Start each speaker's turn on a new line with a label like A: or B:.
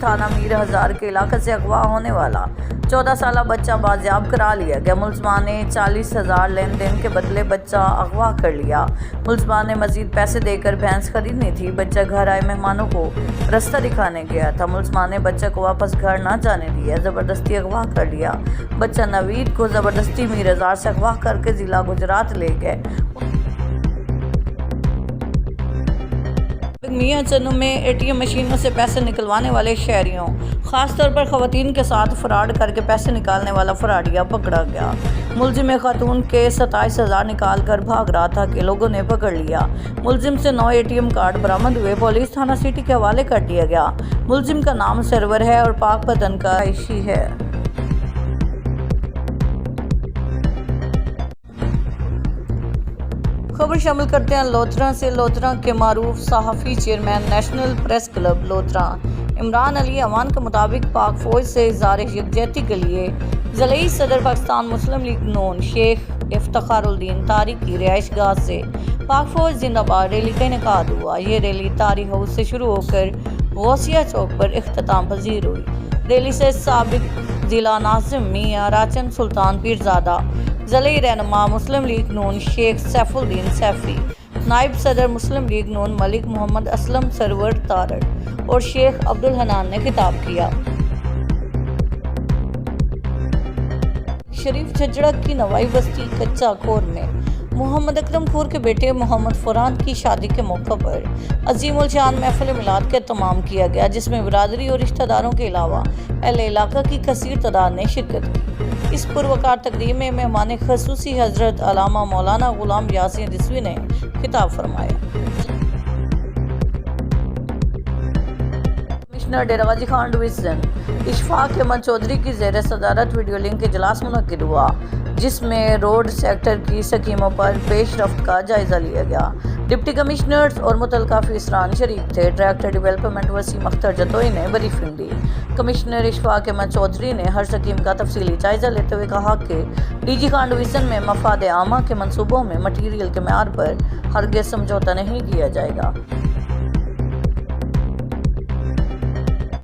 A: थाना मीर हजार के इलाके से अगवा होने वाला 14 साल बच्चा बाजियाब करा लिया गया। मुलजमान ने 40,000 लेन देन के बदले बच्चा अगवा कर लिया। मुलजमान ने मजीद पैसे देकर भैंस खरीदनी थी। बच्चा घर आए मेहमानों को रास्ता दिखाने गया था। मुलजमान ने बच्चा को वापस घर ना जाने दिया, जबरदस्ती अगवा कर लिया। बच्चा नवीद को जबरदस्ती मीर हजार से अगवा करके जिला गुजरात ले गए। मियां चन्नू में ATM मशीनों से पैसे निकलवाने वाले शहरियों, खासतौर पर खवातीन के साथ फ्रॉड करके पैसे निकालने वाला फराडिया पकड़ा गया। मुलजिम खातून के 27,000 निकाल कर भाग रहा था कि लोगों ने पकड़ लिया। मुलजिम से 9 ATM कार्ड बरामद हुए। पुलिस थाना सिटी के हवाले कर दिया गया। मुलजिम का नाम सरवर है और पाक पतन का आयशी है। खबर शामिल करते हैं लोथरा से। लोथरा के मारूफ सहाफ़ी chairman national press club Lodhran Imran Ali Awan के मुताबिक पाक फौज से इज़हार यकजहती के लिए ज़िले सदर पाकिस्तान मुस्लिम लीग नून शेख इफ्तिखारुद्दीन तारिक की रिहाइश गाह से पाक फौज जिंदाबाद रैली का इनेकाद हुआ। ये रैली तारिक हाउस से शुरू होकर गौसिया चौक पर इख्तिताम पजीर हुई। रैली से साबिक जिला नाज़िम मियां राचन सुल्तान पीरजादा, ज़िले रहनुमा मुस्लिम लीग नून शेख सैफुद्दीन सैफी, नायब सदर मुस्लिम लीग नून मलिक मोहम्मद असलम सरवर तारड़ और शेख अब्दुल हनान ने खिताब किया। शरीफ झज्जड़ा की नवाई बस्ती कच्चा खोर में मोहम्मद अकरम खोर के बेटे मोहम्मद फरहान की शादी के मौके पर अजीम उल शान महफिल मिलाद का एहतमाम किया गया, जिसमें बिरादरी और रिश्तेदारों के अलावा अहले इलाका की कसीर तादाद ने शिरकत की। इस पुरवकार तकरीब में मेहमान खसूसी हजरत अलामा मौलाना गुलाम यासीन रिजवी ने खिताब फरमाया। कमिश्नर डेरा गाजी खान डिवीजन इशफाक अहमद चौधरी की ज़ेर सदारत वीडियो लिंक इजलास मुनक्किद हुआ, जिसमें रोड सेक्टर की स्कीमों पर पेशरफ्त का जायजा लिया गया। डिप्टी कमिश्नर्स और मुतल्लिका अफसरान शरीक थे। डायरेक्टर डेवलपमेंट वसीम अख्तर जतोई ने ब्रीफिंग दी। कमिश्नर इशफाक अहमद चौधरी ने हर स्कीम का तफसीली जायजा लेते हुए कहा कि DG खान डिवीजन में मफाद आमा के मनसूबों में मटीरियल के म्यार पर हरगिज़ समझौता नहीं किया जाएगा।